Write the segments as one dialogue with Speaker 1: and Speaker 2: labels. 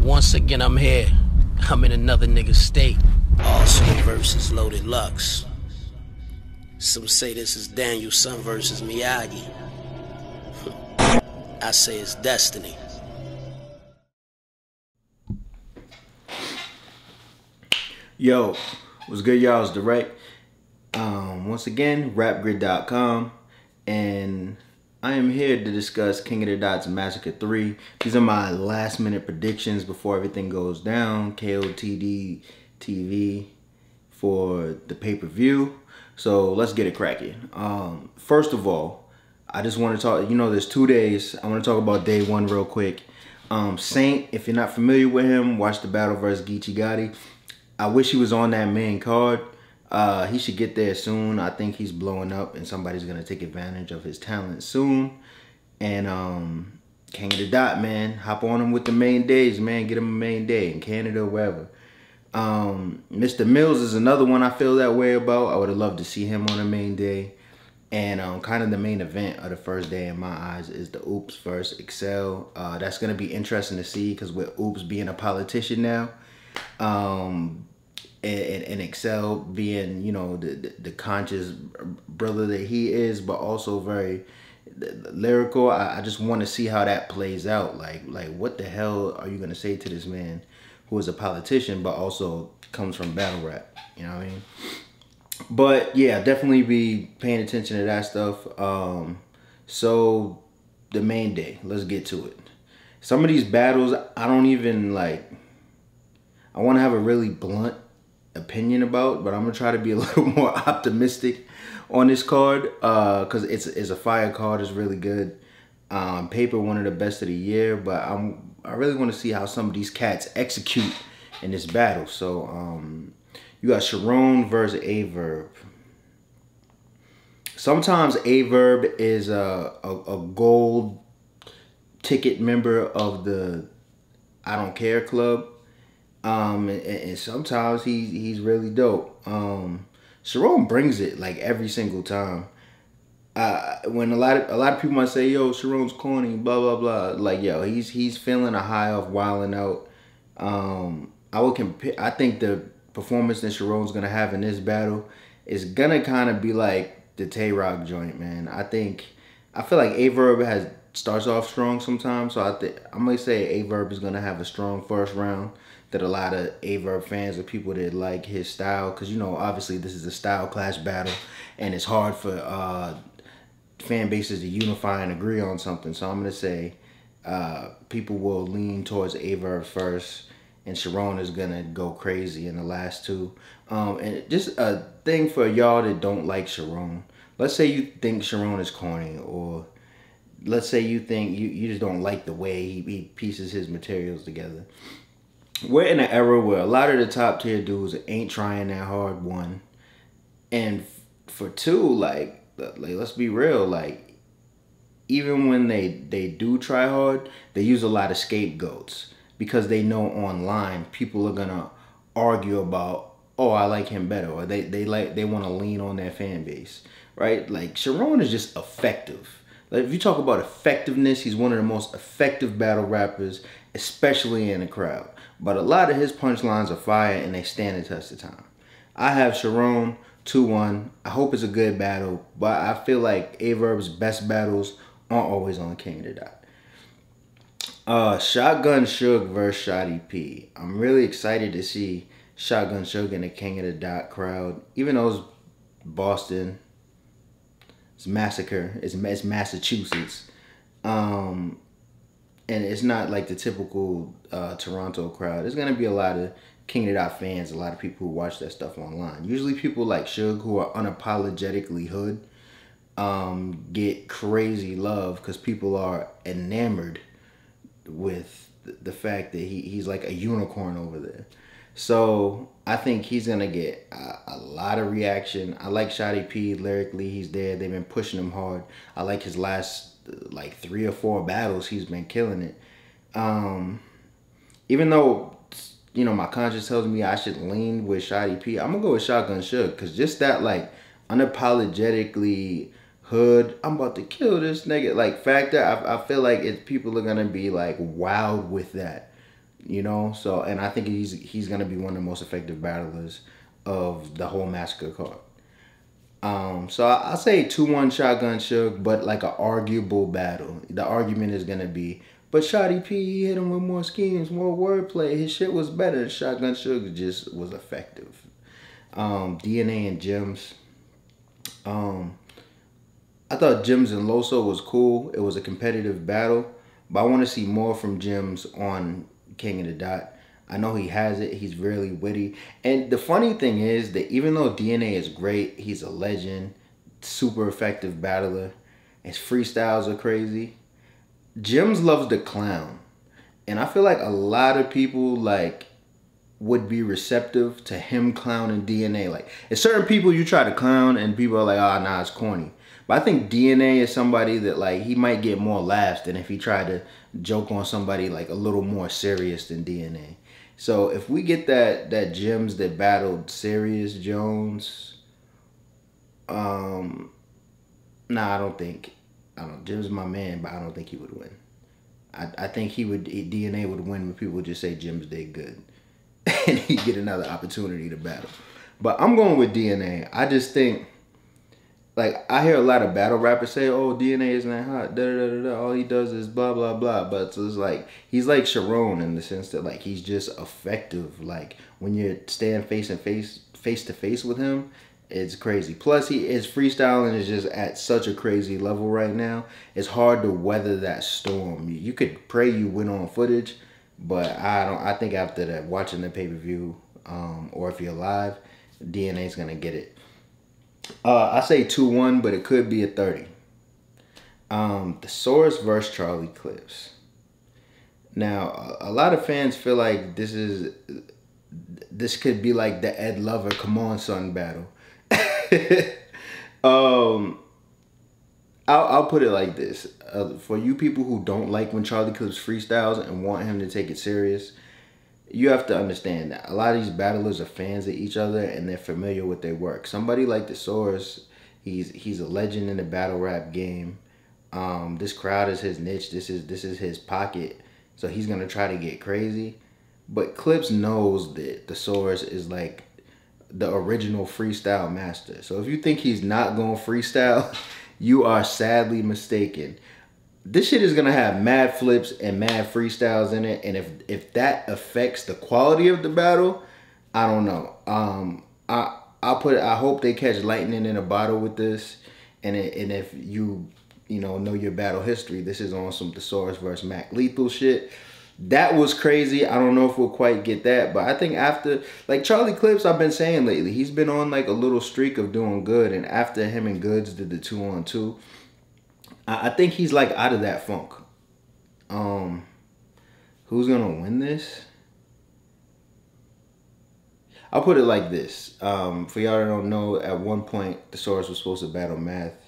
Speaker 1: Once again, I'm here. I'm in another nigga's state. Arsenal versus Loaded Lux. Some say this is Danielson versus Miyagi. I say it's destiny.
Speaker 2: Yo, what's good, y'all? It's Direct. Once again, rapgrid.com, and I am here to discuss King of the Dots Massacre 3. These are my last minute predictions before everything goes down. KOTD TV for the pay-per-view. So let's get it cracking. First of all, I just want to talk, there's 2 days. I want to talk about day one real quick. Saint, if you're not familiar with him, watch the battle versus Geechee Gotti. I wish he was on that main card. He should get there soon. I think he's blowing up and somebody's going to take advantage of his talent soon. And King of the Dot, man, hop on him with the main days, man. Get him a main day in Canada or wherever. Mr. Mills is another one I feel that way about. I would have loved to see him on the main day. And kind of the main event of the first day in my eyes is the Oops versus Excel. That's going to be interesting to see because with Oops being a politician now, and Excel being, the conscious brother that he is, but also very lyrical. I just want to see how that plays out. Like what the hell are you going to say to this man who is a politician, but also comes from battle rap? You know what I mean? But yeah, definitely be paying attention to that stuff. So the main day, let's get to it. Some of these battles, I don't even like, I want to have a really blunt opinion about, but I'm gonna try to be a little more optimistic on this card because it's a fire card. It's really good. Paper, one of the best of the year, but I really want to see how some of these cats execute in this battle. So you got Sharon versus Averb. Sometimes Averb is a gold ticket member of the I Don't Care Club. And sometimes he's really dope. Sharon brings it like every single time. When a lot of people might say, "Yo, Sharon's corny," blah blah blah. Like, yo, he's feeling a high off wilding out. I would compare. I think the performance that Sharon's gonna have in this battle is gonna kind of be like the Tay Rock joint, man. I feel like Averb starts off strong sometimes, so I'm gonna say Averb is gonna have a strong first round. That a lot of Averb fans or people that like his style, because obviously this is a style clash battle, and it's hard for fan bases to unify and agree on something. So I'm gonna say people will lean towards Averb first, and Sharon is gonna go crazy in the last two. And just a thing for y'all that don't like Sharon. Let's say you think Sharon is corny, or let's say you think you just don't like the way he pieces his materials together. We're in an era where a lot of the top tier dudes ain't trying that hard, one. And for two, like let's be real, like even when they do try hard, they use a lot of scapegoats because they know online people are gonna argue about, oh, I like him better, or they want to lean on their fan base, right? Like Sharon is just effective. Like if you talk about effectiveness, he's one of the most effective battle rappers, especially in the crowd. But a lot of his punchlines are fire and they stand the test of time. I have Sharon 2-1. I hope it's a good battle, but I feel like Averb's best battles aren't always on King of the Dot. Shotgun Suge versus Shotty P. I'm really excited to see Shotgun Suge in the King of the Dot crowd. Even though it's Boston, it's Massacre, it's Massachusetts. And it's not like the typical Toronto crowd. There's going to be a lot of King of the Dot fans, a lot of people who watch that stuff online. Usually people like Suge, who are unapologetically hood, get crazy love because people are enamored with the fact that he's like a unicorn over there. So I think he's going to get a lot of reaction. I like Shotty P lyrically. He's there. They've been pushing him hard. I like his last like 3 or 4 battles. He's been killing it. Even though, my conscience tells me I should lean with Shotty P, I'm going to go with Shotgun Suge because just that like unapologetically hood, I'm about to kill this nigga like factor, I feel like people are going to be like wowed with that. you know. So, and I think he's gonna be one of the most effective battlers of the whole Massacre card. So I'll say 2-1 Shotgun Suge, but like an arguable battle. The argument is gonna be, but Shotty P, he hit him with more schemes, more wordplay. His shit was better. Shotgun Suge just was effective. DNA and Gems. I thought Gems and Loso was cool. It was a competitive battle, but I want to see more from Gems on King of the Dot. I know he has it. He's really witty. And the funny thing is that even though DNA is great, he's a legend, super effective battler. His freestyles are crazy. Gems loves the clown. And I feel like a lot of people like would be receptive to him clowning DNA. Like, it's certain people you try to clown and people are like, oh, nah, it's corny. But I think DNA is somebody that like he might get more laughs than if he tried to joke on somebody like a little more serious than DNA. So if we get that Gems that battled Serious Jones, nah, I don't. Gems is my man, but I don't think he would win. I think DNA would win when people just say Gems did good, and he get another opportunity to battle. But I'm going with DNA. I just think, like, I hear a lot of battle rappers say, "Oh, DNA isn't that hot. Da da da da. All he does is blah blah blah." But it's like he's like Sharon in the sense that like he's just effective. Like when you're staying face to face with him, it's crazy. Plus, his freestyling is just at such a crazy level right now. It's hard to weather that storm. You could pray you win on footage, but I think after that, watching the pay-per-view, or if you're live, DNA's gonna get it. I say 2-1, but it could be a 30. Thesaurus versus Charlie Clips. Now, a lot of fans feel like this could be like the Ed Lover Come On Son battle. I'll put it like this. For you people who don't like when Charlie Clips freestyles and want him to take it serious, you have to understand that a lot of these battlers are fans of each other and they're familiar with their work. Somebody like Thesaurus, he's a legend in the battle rap game. This crowd is his niche. This is his pocket. So he's gonna try to get crazy. But Clips knows that Thesaurus is like the original freestyle master. So if you think he's not gonna freestyle, you are sadly mistaken. This shit is gonna have mad flips and mad freestyles in it, and if that affects the quality of the battle, I don't know. I hope they catch lightning in a bottle with this, and if you know your battle history, this is on some Thesaurus versus Mac Lethal shit. That was crazy. I don't know if we'll quite get that, but I think after, like, Charlie Clips, I've been saying lately, he's been on like a little streak of doing good, and after him and Goods did the 2-on-2. I think he's like out of that funk. Who's gonna win this? I'll put it like this. For y'all that don't know, at one point Thesaurus was supposed to battle Math.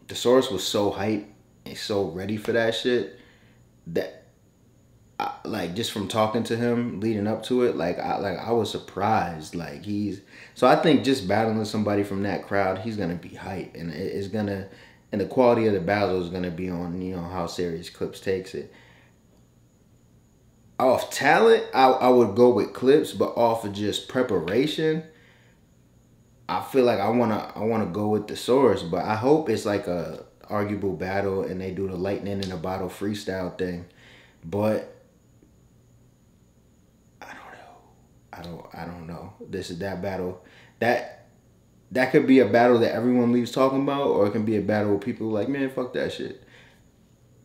Speaker 2: Thesaurus was so hyped and so ready for that shit that like just from talking to him leading up to it, I was surprised. So I think just battling somebody from that crowd, he's gonna be hype, and and the quality of the battle is gonna be on how serious Clips takes it. Off talent, I would go with Clips, but off of just preparation, I feel like I wanna go with Thesaurus, but I hope it's like a arguable battle and they do the lightning in a bottle freestyle thing. But I don't know. This is that battle. That could be a battle that everyone leaves talking about, or it can be a battle where people are like, man, fuck that shit.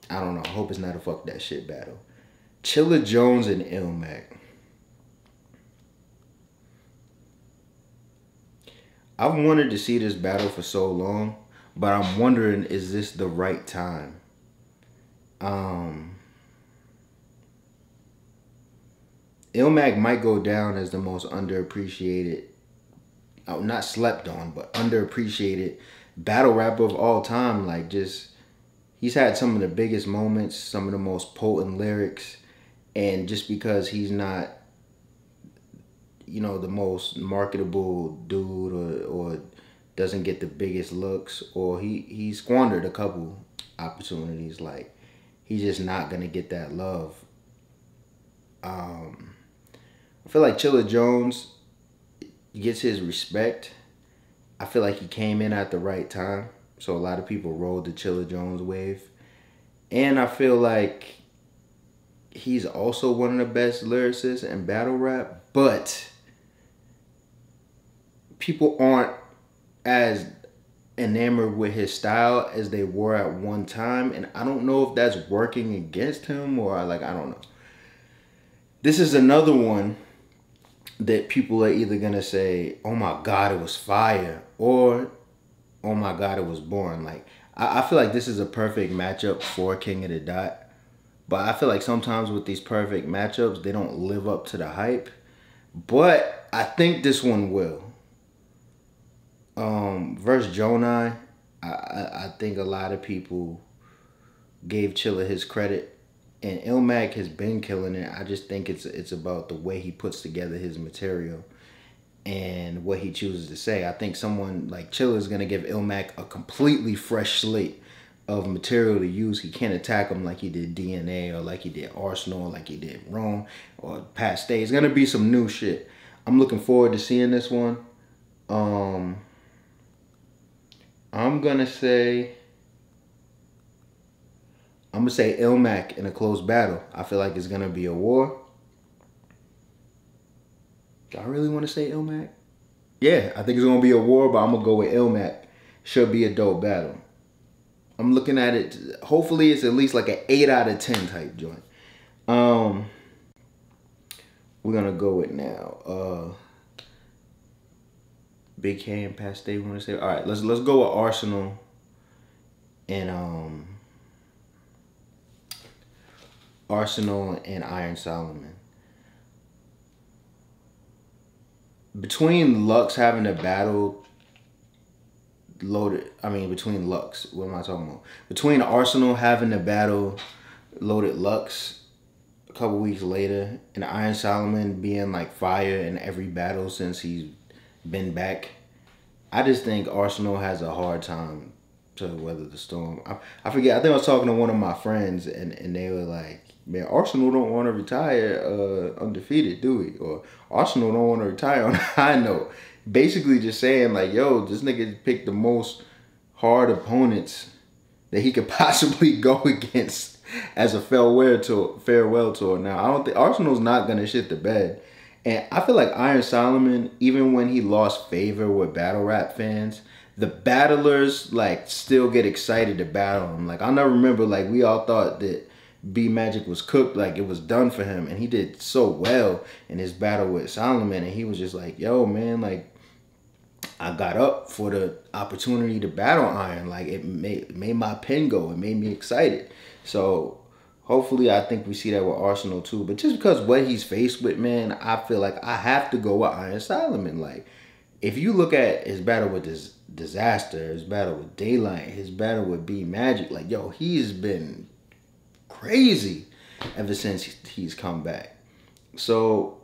Speaker 2: I don't know. I hope it's not a fuck that shit battle. Chilla Jones and Ilmac. I've wanted to see this battle for so long, but I'm wondering, is this the right time? Ilmac might go down as the most underappreciated, not slept on, but underappreciated battle rapper of all time. Like, just, he's had some of the biggest moments, some of the most potent lyrics, and just because he's not, the most marketable dude, or doesn't get the biggest looks, or he squandered a couple opportunities, like, he's just not gonna get that love. I feel like Chilla Jones gets his respect. I feel like he came in at the right time. So a lot of people rode the Chilla Jones wave. And I feel like he's also one of the best lyricists in battle rap. But people aren't as enamored with his style as they were at one time. And I don't know if that's working against him or I don't know. This is another one that people are either going to say, oh my God, it was fire, or oh my God, it was boring. Like, I feel like this is a perfect matchup for King of the Dot. But I feel like sometimes with these perfect matchups, they don't live up to the hype. But I think this one will. Versus Jonai, I think a lot of people gave Chilla his credit. And Ilmac has been killing it. I just think it's about the way he puts together his material and what he chooses to say. I think someone like Chilla is going to give Ilmac a completely fresh slate of material to use. He can't attack him like he did DNA or like he did Arsenal or like he did Rome or Pat Stay. It's going to be some new shit. I'm looking forward to seeing this one. I'm going to say Ilmac in a close battle. I feel like it's going to be a war. Do I really want to say Ilmac? Yeah, I think it's going to be a war, but I'm going to go with Ilmac. Should be a dope battle. I'm looking at it. Hopefully, it's at least like an 8 out of 10 type joint. We're going to go with now. Big K and Pat Stay, want to say? All right, let's go with Arsenal and Iron Solomon. Between Lux having a battle between Lux, what am I talking about? Between Arsenal having a battle loaded Lux a couple weeks later and Iron Solomon being like fire in every battle since he's been back, I just think Arsenal has a hard time to weather the storm. I forget, I think I was talking to one of my friends and they were like, man, Arsenal don't want to retire undefeated, do we? Or Arsenal don't want to retire on a high note. Basically just saying like, yo, this nigga picked the most hard opponents that he could possibly go against as a farewell tour. Now, I don't think Arsenal's not going to shit the bed. And I feel like Iron Solomon, even when he lost favor with battle rap fans, the battlers like still get excited to battle him. Like, I never remember, like, we all thought that B Magic was cooked, like it was done for him, and he did so well in his battle with Solomon, and he was just like, yo man, like I got up for the opportunity to battle Iron. Like it made my pen go. It made me excited. So hopefully I think we see that with Arsenal too. But just because what he's faced with, man, I feel like I have to go with Iron Solomon. Like if you look at his battle with this Disaster, his battle with Daylight, his battle with B Magic, like yo, he's been crazy ever since he's come back. So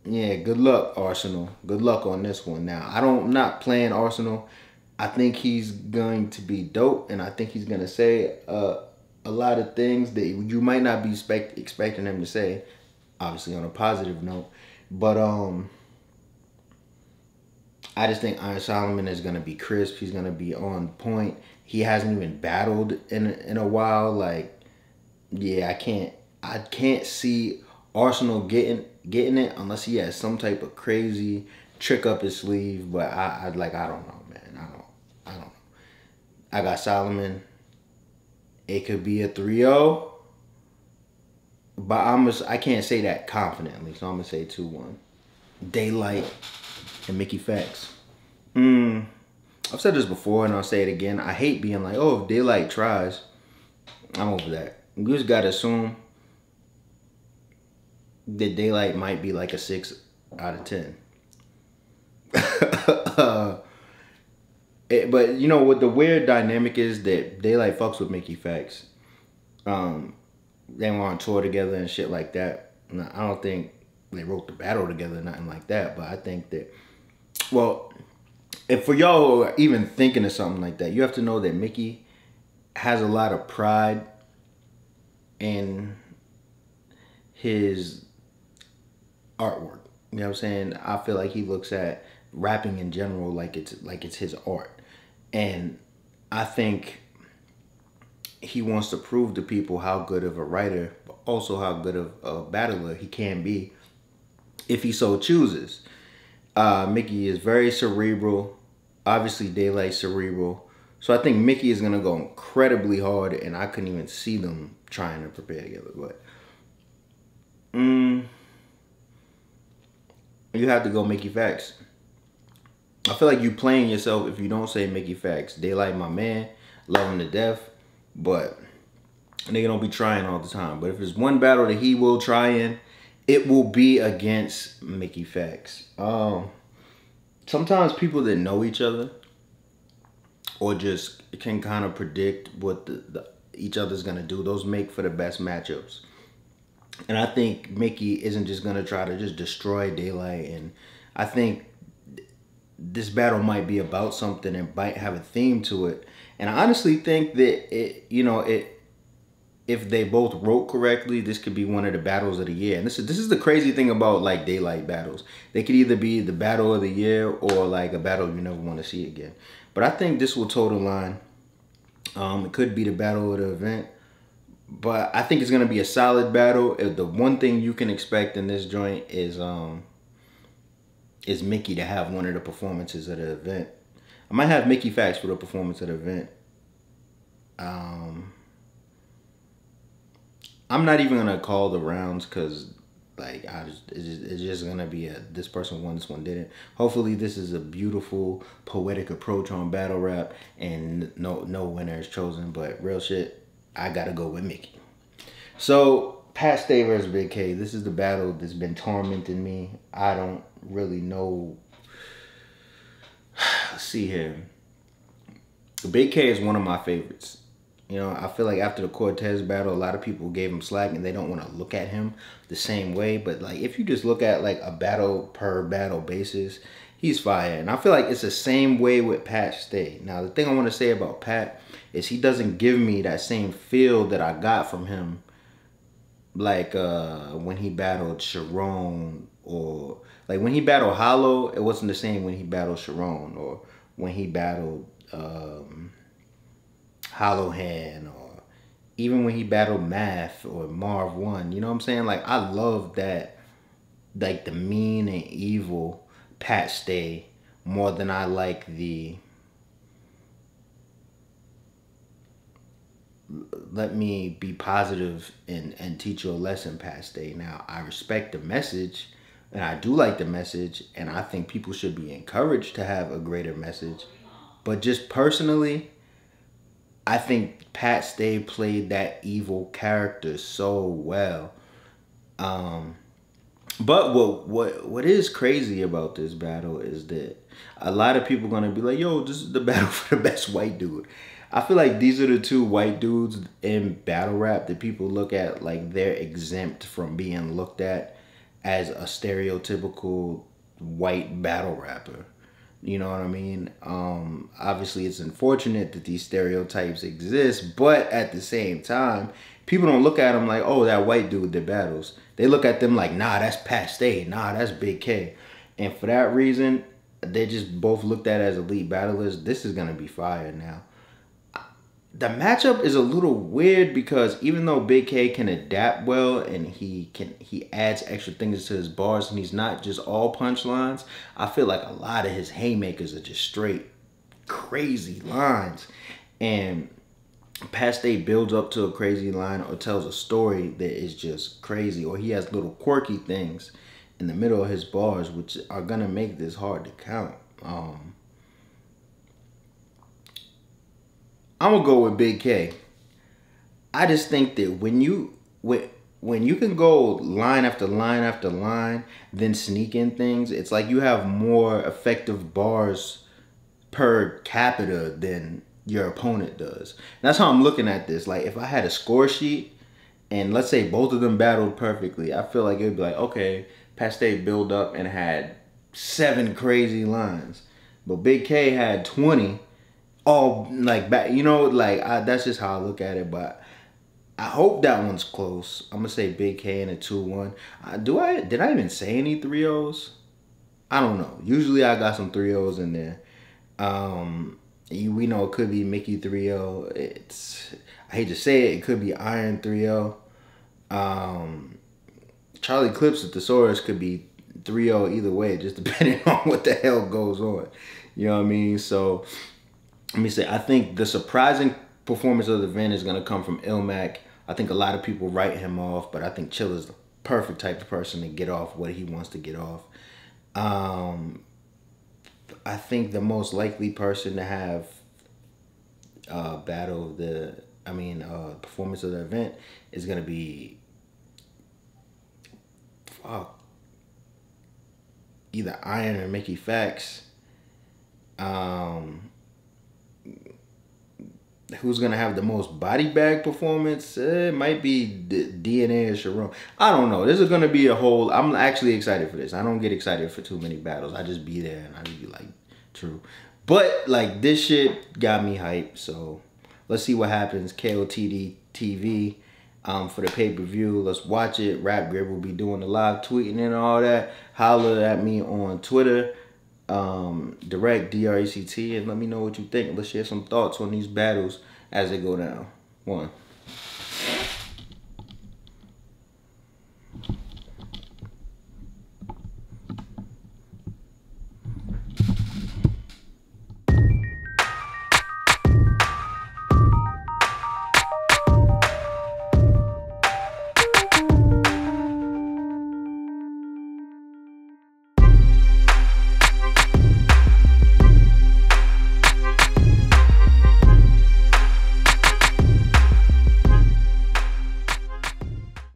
Speaker 2: yeah, good luck Arsenal. Good luck on this one. Now I'm not playing Arsenal. I think he's going to be dope, and I think he's gonna say a lot of things that you might not be expecting him to say. Obviously on a positive note, but I just think Iron Solomon is gonna be crisp. He's gonna be on point. He hasn't even battled in a while. Like, yeah, I can't see Arsenal getting it unless he has some type of crazy trick up his sleeve. But I don't know, man. I don't know. I got Solomon. It could be a 3-0. But I can't say that confidently, so I'm gonna say 2-1. Daylight and Mickey Facts. I've said this before and I'll say it again. I hate being like, oh, if Daylight tries, I'm over that. You just gotta assume that Daylight might be like a 6 out of 10. But you know what the weird dynamic is that Daylight fucks with Mickey Facts. They were on tour together and shit like that. I don't think they wrote the battle together, nothing like that. But I think that, well, if for y'all who are even thinking of something like that, you have to know that Mickey has a lot of pride in his artwork. You know what I'm saying? I feel like he looks at rapping in general like it's his art. And I think he wants to prove to people how good of a writer, but also how good of a battler he can be if he so chooses. Mickey is very cerebral. Obviously, Daylight's cerebral. So I think Mickey is going to go incredibly hard, and I couldn't even see them trying to prepare together. But you have to go Mickey Facts. I feel like you playing yourself if you don't say Mickey Facts. Daylight, my man, love him to death, but nigga don't be trying all the time. But if there's one battle that he will try in, it will be against Mickey Facts. Sometimes people that know each other or just can kind of predict what each other's gonna do, those make for the best matchups. And I think Mickey isn't just gonna try to just destroy Daylight. And I think this battle might be about something and might have a theme to it. And I honestly think that if they both wrote correctly, this could be one of the battles of the year. And this is the crazy thing about like Daylight battles. They could either be the battle of the year or like a battle you never want to see again. But I think this will toe the line. It could be the battle of the event. But I think it's going to be a solid battle. The one thing you can expect in this joint is Mickey to have one of the performances of the event. I might have Mickey Facts for the performance of the event. I'm not even gonna call the rounds because like it's just gonna be this person won, this one didn't. Hopefully this is a beautiful poetic approach on battle rap and no winner is chosen. But real shit, I gotta go with Mickey. So Pat Stay versus Big K. This is the battle that's been tormenting me. I don't really know. Let's see here. Big K is one of my favorites. You know, I feel like after the Cortez battle, a lot of people gave him slack and they don't want to look at him the same way. But like, if you just look at like a battle per battle basis, he's fire. And I feel like it's the same way with Pat Stay. Now, the thing I want to say about Pat is he doesn't give me that same feel that I got from him. Like when he battled Sharon, or like when he battled Hollow, it wasn't the same when he battled Sharon, or when he battled Hollow Hand, or even when he battled Math or Marv 1. You know what I'm saying? Like, I love that, like the mean and evil Pat Stay more than I like the let me be positive and teach you a lesson Pat Stay. Now, I respect the message and I do like the message, and I think people should be encouraged to have a greater message. But just personally, I think Pat Stay played that evil character so well. But what is crazy about this battle is that a lot of people are gonna be like, yo, this is the battle for the best white dude. I feel like these are the two white dudes in battle rap that people look at like they're exempt from being looked at as a stereotypical white battle rapper. You know what I mean? Obviously, it's unfortunate that these stereotypes exist, but at the same time, people don't look at them like, oh, that white dude that battles. They look at them like, nah, that's Pat Stay. Nah, that's Big K. And for that reason, they just both looked at as elite battlers. This is going to be fire now. The matchup is a little weird because even though Big K can adapt well and he adds extra things to his bars and he's not just all punchlines, I feel like a lot of his haymakers are just straight crazy lines. And Pat Stay builds up to a crazy line or tells a story that is just crazy, or he has little quirky things in the middle of his bars which are gonna make this hard to count. I'm gonna go with Big K. I just think that when you can go line after line after line, then sneak in things, it's like you have more effective bars per capita than your opponent does. And that's how I'm looking at this. Like, if I had a score sheet and let's say both of them battled perfectly, I feel like it would be like, okay, Pat Stay built up and had 7 crazy lines, but Big K had 20. All like back, you know, like that's just how I look at it. But I hope that one's close. I'm gonna say Big K in a 2-1. Did I even say any 3-0s? I don't know. Usually I got some 3-0s in there. We know it could be Mickey 3-0. I hate to say it, it could be Iron 3-0. Charlie Clips at Thesaurus could be 3-0 either way, just depending on what the hell goes on. You know what I mean? So let me say, I think the surprising performance of the event is gonna come from Ilmac. I think a lot of people write him off, but I think Chill is the perfect type of person to get off what he wants to get off. I think the most likely person to have performance of the event is gonna be either Iron or Mickey Fax. Who's gonna have the most body bag performance? It might be DNA or Sharon. I don't know. This is gonna be a whole. I'm actually excited for this. I don't get excited for too many battles. I just be there and I just be like, true. But like this shit got me hyped. So let's see what happens. KOTD TV for the pay-per-view. Let's watch it. Rap Grip will be doing the live tweeting and all that. Holler at me on Twitter. Direct DRECT, and let me know what you think. Let's share some thoughts on these battles as they go down. 1.